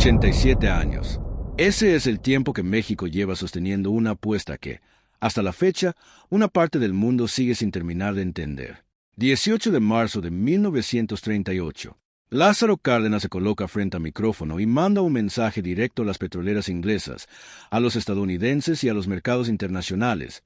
87 años. Ese es el tiempo que México lleva sosteniendo una apuesta que, hasta la fecha, una parte del mundo sigue sin terminar de entender. 18 de marzo de 1938. Lázaro Cárdenas se coloca frente al micrófono y manda un mensaje directo a las petroleras inglesas, a los estadounidenses y a los mercados internacionales.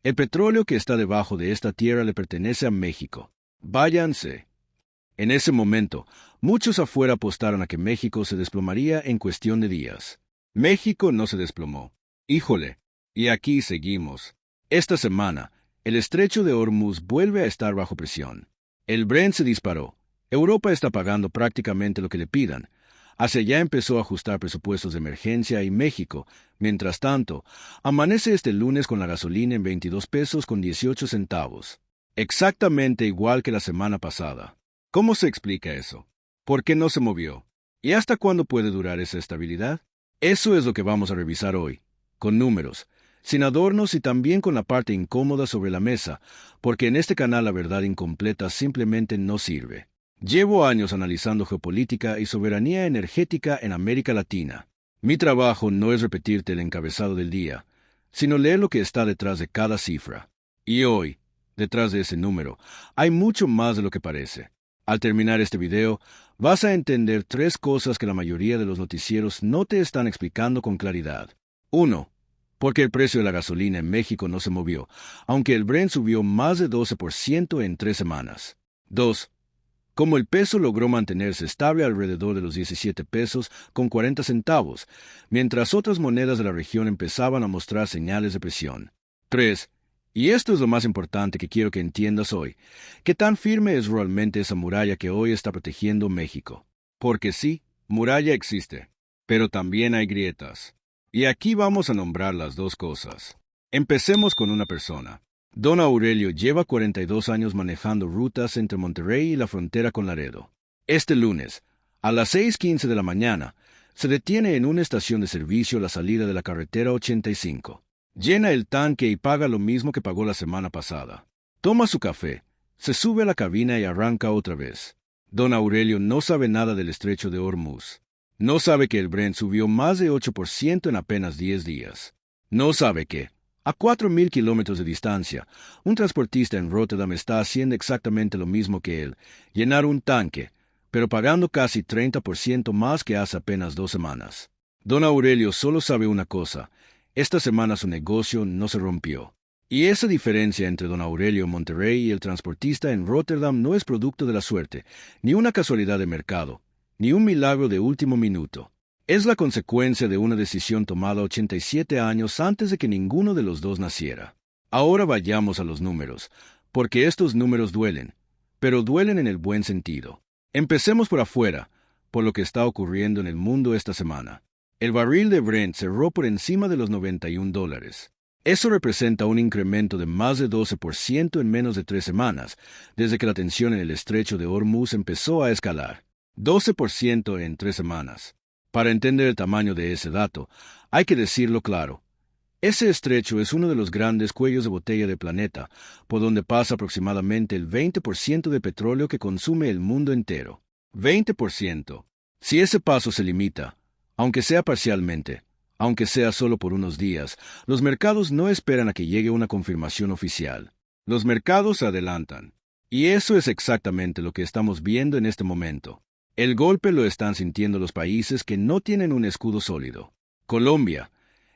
El petróleo que está debajo de esta tierra le pertenece a México. Váyanse. En ese momento, muchos afuera apostaron a que México se desplomaría en cuestión de días. México no se desplomó. Híjole, y aquí seguimos. Esta semana, el estrecho de Hormuz vuelve a estar bajo presión. El Brent se disparó. Europa está pagando prácticamente lo que le pidan. Hacia allá empezó a ajustar presupuestos de emergencia y México, mientras tanto, amanece este lunes con la gasolina en 22 pesos con 18 centavos. Exactamente igual que la semana pasada. ¿Cómo se explica eso? ¿Por qué no se movió? ¿Y hasta cuándo puede durar esa estabilidad? Eso es lo que vamos a revisar hoy, con números, sin adornos y también con la parte incómoda sobre la mesa, porque en este canal la verdad incompleta simplemente no sirve. Llevo años analizando geopolítica y soberanía energética en América Latina. Mi trabajo no es repetirte el encabezado del día, sino leer lo que está detrás de cada cifra. Y hoy, detrás de ese número, hay mucho más de lo que parece. Al terminar este video, vas a entender 3 cosas que la mayoría de los noticieros no te están explicando con claridad. 1. ¿Por qué el precio de la gasolina en México no se movió, aunque el Brent subió más de 12% en 3 semanas? 2. Cómo el peso logró mantenerse estable alrededor de los 17 pesos con 40 centavos, mientras otras monedas de la región empezaban a mostrar señales de presión. 3. Y esto es lo más importante que quiero que entiendas hoy, ¿qué tan firme es realmente esa muralla que hoy está protegiendo México? Porque sí, muralla existe, pero también hay grietas. Y aquí vamos a nombrar las 2 cosas. Empecemos con una persona. Don Aurelio lleva 42 años manejando rutas entre Monterrey y la frontera con Laredo. Este lunes, a las 6:15 de la mañana, se detiene en una estación de servicio a la salida de la carretera 85. Llena el tanque y paga lo mismo que pagó la semana pasada. Toma su café, se sube a la cabina y arranca otra vez. Don Aurelio no sabe nada del estrecho de Hormuz. No sabe que el Brent subió más de 8% en apenas 10 días. No sabe que, a 4.000 kilómetros de distancia, un transportista en Rotterdam está haciendo exactamente lo mismo que él, llenar un tanque, pero pagando casi 30% más que hace apenas 2 semanas. Don Aurelio solo sabe una cosa: esta semana su negocio no se rompió. Y esa diferencia entre Don Aurelio en Monterrey y el transportista en Rotterdam no es producto de la suerte, ni una casualidad de mercado, ni un milagro de último minuto. Es la consecuencia de una decisión tomada 87 años antes de que ninguno de los dos naciera. Ahora vayamos a los números, porque estos números duelen, pero duelen en el buen sentido. Empecemos por afuera, por lo que está ocurriendo en el mundo esta semana. El barril de Brent cerró por encima de los $91. Eso representa un incremento de más de 12% en menos de 3 semanas, desde que la tensión en el estrecho de Hormuz empezó a escalar. 12% en 3 semanas. Para entender el tamaño de ese dato, hay que decirlo claro. Ese estrecho es uno de los grandes cuellos de botella del planeta, por donde pasa aproximadamente el 20% de petróleo que consume el mundo entero. 20%. Si ese paso se limita, aunque sea parcialmente, aunque sea solo por unos días, los mercados no esperan a que llegue una confirmación oficial. Los mercados se adelantan. Y eso es exactamente lo que estamos viendo en este momento. El golpe lo están sintiendo los países que no tienen un escudo sólido. Colombia.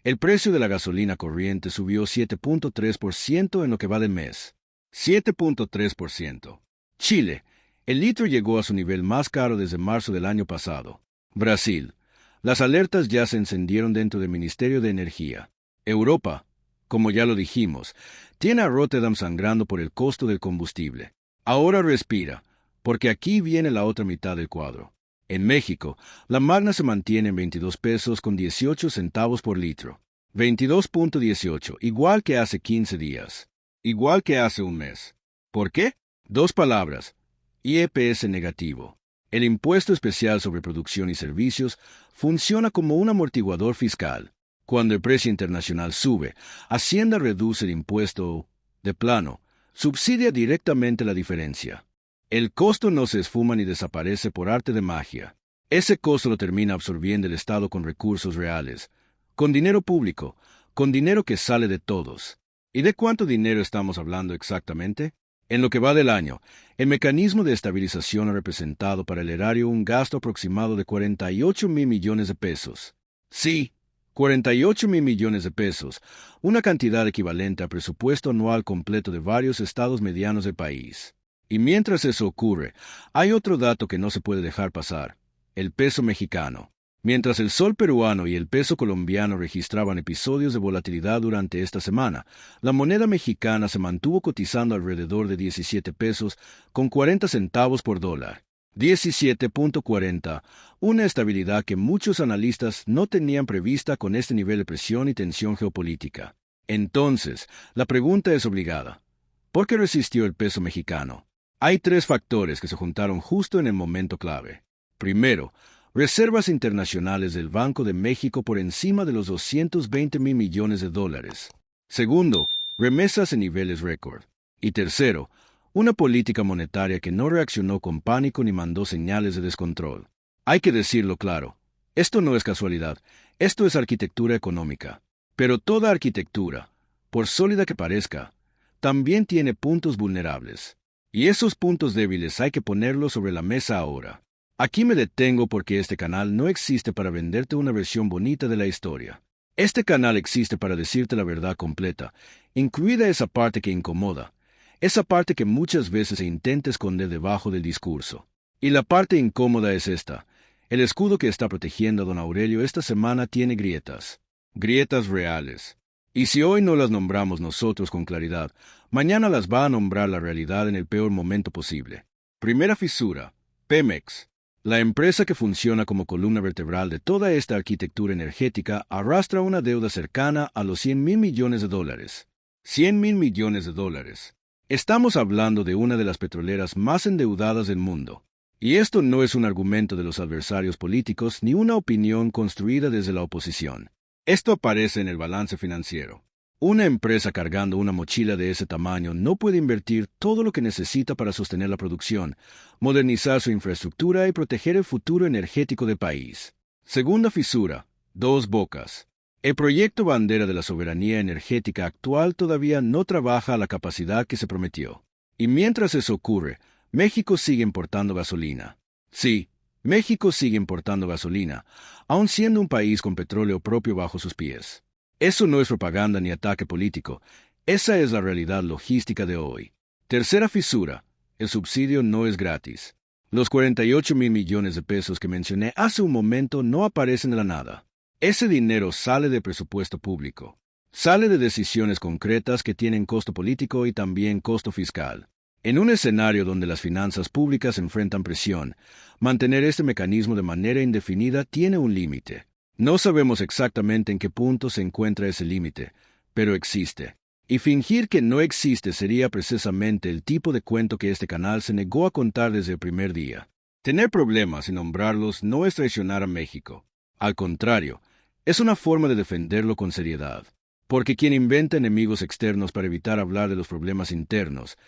El precio de la gasolina corriente subió 7.3% en lo que va del mes. 7.3%. Chile. El litro llegó a su nivel más caro desde marzo del año pasado. Brasil. Las alertas ya se encendieron dentro del Ministerio de Energía. Europa, como ya lo dijimos, tiene a Rotterdam sangrando por el costo del combustible. Ahora respira, porque aquí viene la otra mitad del cuadro. En México, la Magna se mantiene en 22 pesos con 18 centavos por litro. 22.18, igual que hace 15 días. Igual que hace un mes. ¿Por qué? 2 palabras. IEPS negativo. El impuesto especial sobre producción y servicios funciona como un amortiguador fiscal. Cuando el precio internacional sube, Hacienda reduce el impuesto de plano, subsidia directamente la diferencia. El costo no se esfuma ni desaparece por arte de magia. Ese costo lo termina absorbiendo el Estado con recursos reales, con dinero público, con dinero que sale de todos. ¿Y de cuánto dinero estamos hablando exactamente? En lo que va del año, el mecanismo de estabilización ha representado para el erario un gasto aproximado de 48.000 millones de pesos. Sí, 48.000 millones de pesos, una cantidad equivalente al presupuesto anual completo de varios estados medianos del país. Y mientras eso ocurre, hay otro dato que no se puede dejar pasar: el peso mexicano. Mientras el sol peruano y el peso colombiano registraban episodios de volatilidad durante esta semana, la moneda mexicana se mantuvo cotizando alrededor de 17 pesos con 40 centavos por dólar. 17.40, una estabilidad que muchos analistas no tenían prevista con este nivel de presión y tensión geopolítica. Entonces, la pregunta es obligada: ¿por qué resistió el peso mexicano? Hay tres factores que se juntaron justo en el momento clave. Primero, reservas internacionales del Banco de México por encima de los 220.000 millones de dólares. Segundo, remesas en niveles récord. Y tercero, una política monetaria que no reaccionó con pánico ni mandó señales de descontrol. Hay que decirlo claro, esto no es casualidad, esto es arquitectura económica. Pero toda arquitectura, por sólida que parezca, también tiene puntos vulnerables. Y esos puntos débiles hay que ponerlos sobre la mesa ahora. Aquí me detengo porque este canal no existe para venderte una versión bonita de la historia. Este canal existe para decirte la verdad completa, incluida esa parte que incomoda, esa parte que muchas veces se intenta esconder debajo del discurso. Y la parte incómoda es esta: el escudo que está protegiendo a don Aurelio esta semana tiene grietas. Grietas reales. Y si hoy no las nombramos nosotros con claridad, mañana las va a nombrar la realidad en el peor momento posible. Primera fisura: Pemex. La empresa que funciona como columna vertebral de toda esta arquitectura energética arrastra una deuda cercana a los 100.000 millones de dólares. 100.000 millones de dólares. Estamos hablando de una de las petroleras más endeudadas del mundo. Y esto no es un argumento de los adversarios políticos ni una opinión construida desde la oposición. Esto aparece en el balance financiero. Una empresa cargando una mochila de ese tamaño no puede invertir todo lo que necesita para sostener la producción, modernizar su infraestructura y proteger el futuro energético del país. Segunda fisura: Dos Bocas. El proyecto bandera de la soberanía energética actual todavía no trabaja a la capacidad que se prometió. Y mientras eso ocurre, México sigue importando gasolina. Sí, México sigue importando gasolina, aun siendo un país con petróleo propio bajo sus pies. Eso no es propaganda ni ataque político. Esa es la realidad logística de hoy. Tercera fisura: el subsidio no es gratis. Los 48.000 millones de pesos que mencioné hace un momento no aparecen de la nada. Ese dinero sale del presupuesto público. Sale de decisiones concretas que tienen costo político y también costo fiscal. En un escenario donde las finanzas públicas enfrentan presión, mantener este mecanismo de manera indefinida tiene un límite. No sabemos exactamente en qué punto se encuentra ese límite, pero existe. Y fingir que no existe sería precisamente el tipo de cuento que este canal se negó a contar desde el primer día. Tener problemas y nombrarlos no es traicionar a México. Al contrario, es una forma de defenderlo con seriedad. Porque quien inventa enemigos externos para evitar hablar de los problemas internos,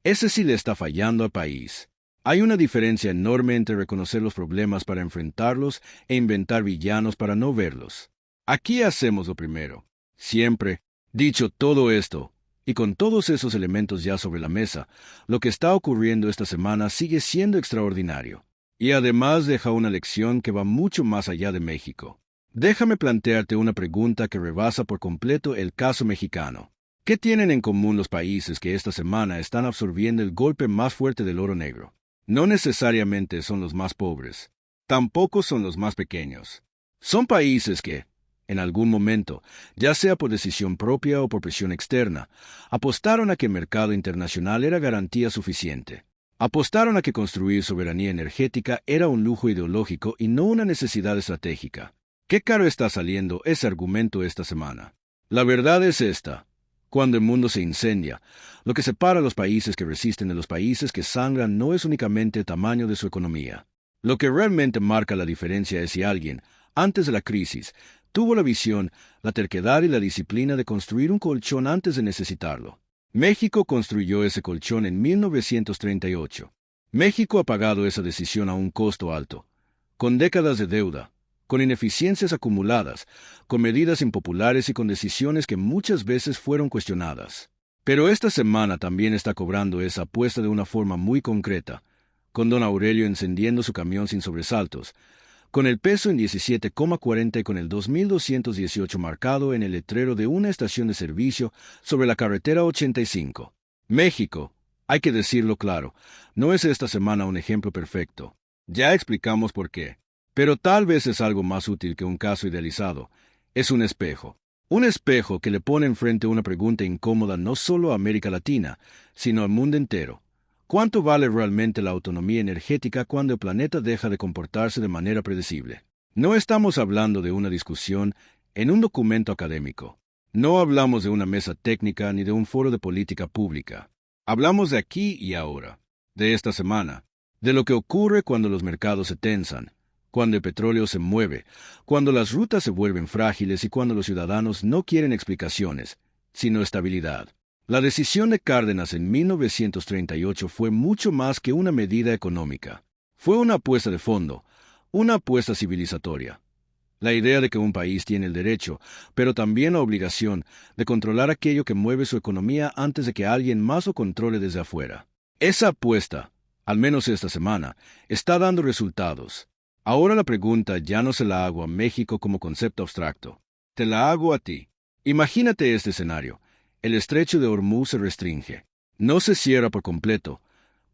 ese sí le está fallando al país. Hay una diferencia enorme entre reconocer los problemas para enfrentarlos e inventar villanos para no verlos. Aquí hacemos lo primero. Siempre. Dicho todo esto, y con todos esos elementos ya sobre la mesa, lo que está ocurriendo esta semana sigue siendo extraordinario. Y además deja una lección que va mucho más allá de México. Déjame plantearte una pregunta que rebasa por completo el caso mexicano. ¿Qué tienen en común los países que esta semana están absorbiendo el golpe más fuerte del oro negro? No necesariamente son los más pobres, tampoco son los más pequeños. Son países que, en algún momento, ya sea por decisión propia o por presión externa, apostaron a que el mercado internacional era garantía suficiente. Apostaron a que construir soberanía energética era un lujo ideológico y no una necesidad estratégica. ¿Qué caro está saliendo ese argumento esta semana? La verdad es esta. Cuando el mundo se incendia, lo que separa a los países que resisten de los países que sangran no es únicamente el tamaño de su economía. Lo que realmente marca la diferencia es si alguien, antes de la crisis, tuvo la visión, la terquedad y la disciplina de construir un colchón antes de necesitarlo. México construyó ese colchón en 1938. México ha pagado esa decisión a un costo alto. con décadas de deuda, con ineficiencias acumuladas, con medidas impopulares y con decisiones que muchas veces fueron cuestionadas. Pero esta semana también está cobrando esa apuesta de una forma muy concreta, con don Aurelio encendiendo su camión sin sobresaltos, con el peso en 17,40 y con el 2218 marcado en el letrero de una estación de servicio sobre la carretera 85. México, hay que decirlo claro, no es esta semana un ejemplo perfecto. Ya explicamos por qué. Pero tal vez es algo más útil que un caso idealizado. Es un espejo. Un espejo que le pone enfrente una pregunta incómoda no solo a América Latina, sino al mundo entero. ¿Cuánto vale realmente la autonomía energética cuando el planeta deja de comportarse de manera predecible? No estamos hablando de una discusión en un documento académico. No hablamos de una mesa técnica ni de un foro de política pública. Hablamos de aquí y ahora, de esta semana, de lo que ocurre cuando los mercados se tensan, cuando el petróleo se mueve, cuando las rutas se vuelven frágiles y cuando los ciudadanos no quieren explicaciones, sino estabilidad. La decisión de Cárdenas en 1938 fue mucho más que una medida económica. Fue una apuesta de fondo, una apuesta civilizatoria. La idea de que un país tiene el derecho, pero también la obligación, de controlar aquello que mueve su economía antes de que alguien más lo controle desde afuera. Esa apuesta, al menos esta semana, está dando resultados. Ahora la pregunta ya no se la hago a México como concepto abstracto. Te la hago a ti. Imagínate este escenario. El estrecho de Hormuz se restringe. No se cierra por completo,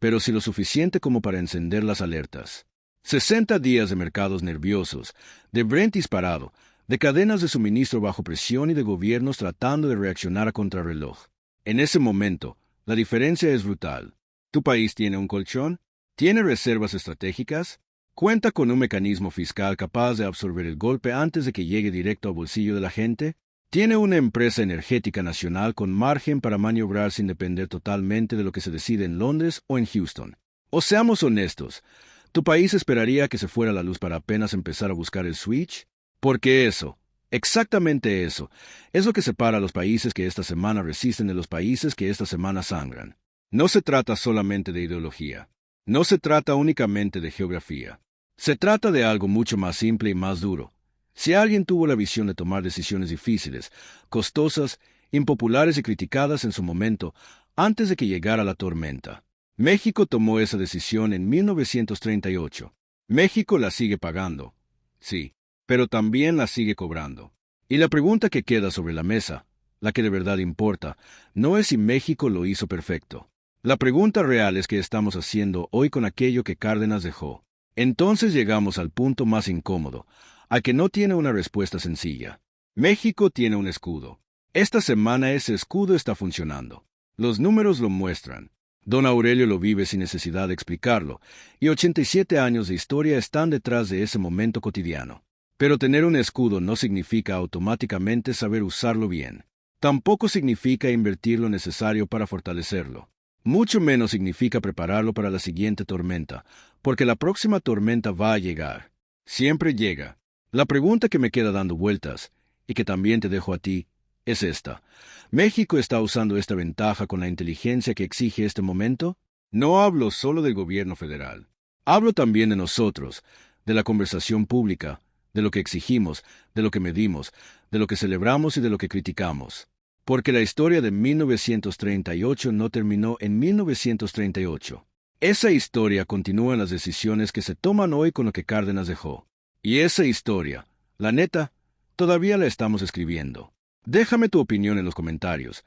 pero sí lo suficiente como para encender las alertas. 60 días de mercados nerviosos, de Brent disparado, de cadenas de suministro bajo presión y de gobiernos tratando de reaccionar a contrarreloj. En ese momento, la diferencia es brutal. ¿Tu país tiene un colchón? ¿Tiene reservas estratégicas? ¿Cuenta con un mecanismo fiscal capaz de absorber el golpe antes de que llegue directo al bolsillo de la gente? ¿Tiene una empresa energética nacional con margen para maniobrar sin depender totalmente de lo que se decide en Londres o en Houston? O seamos honestos, ¿tu país esperaría que se fuera la luz para apenas empezar a buscar el switch? Porque eso, exactamente eso, es lo que separa a los países que esta semana resisten de los países que esta semana sangran. No se trata solamente de ideología. No se trata únicamente de geografía. Se trata de algo mucho más simple y más duro. Si alguien tuvo la visión de tomar decisiones difíciles, costosas, impopulares y criticadas en su momento, antes de que llegara la tormenta, México tomó esa decisión en 1938. México la sigue pagando, sí, pero también la sigue cobrando. Y la pregunta que queda sobre la mesa, la que de verdad importa, no es si México lo hizo perfecto. La pregunta real es qué estamos haciendo hoy con aquello que Cárdenas dejó. Entonces llegamos al punto más incómodo, al que no tiene una respuesta sencilla. México tiene un escudo. Esta semana ese escudo está funcionando. Los números lo muestran. Don Aurelio lo vive sin necesidad de explicarlo, y 87 años de historia están detrás de ese momento cotidiano. Pero tener un escudo no significa automáticamente saber usarlo bien. Tampoco significa invertir lo necesario para fortalecerlo. Mucho menos significa prepararlo para la siguiente tormenta, porque la próxima tormenta va a llegar. Siempre llega. La pregunta que me queda dando vueltas, y que también te dejo a ti, es esta. ¿México está usando esta ventaja con la inteligencia que exige este momento? No hablo solo del gobierno federal. Hablo también de nosotros, de la conversación pública, de lo que exigimos, de lo que medimos, de lo que celebramos y de lo que criticamos. Porque la historia de 1938 no terminó en 1938. Esa historia continúa en las decisiones que se toman hoy con lo que Cárdenas dejó. Y esa historia, la neta, todavía la estamos escribiendo. Déjame tu opinión en los comentarios.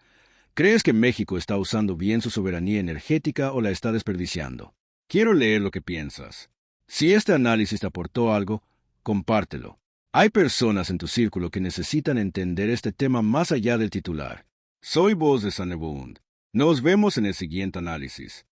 ¿Crees que México está usando bien su soberanía energética o la está desperdiciando? Quiero leer lo que piensas. Si este análisis te aportó algo, compártelo. Hay personas en tu círculo que necesitan entender este tema más allá del titular. Soy Voz de Sanebund. Nos vemos en el siguiente análisis.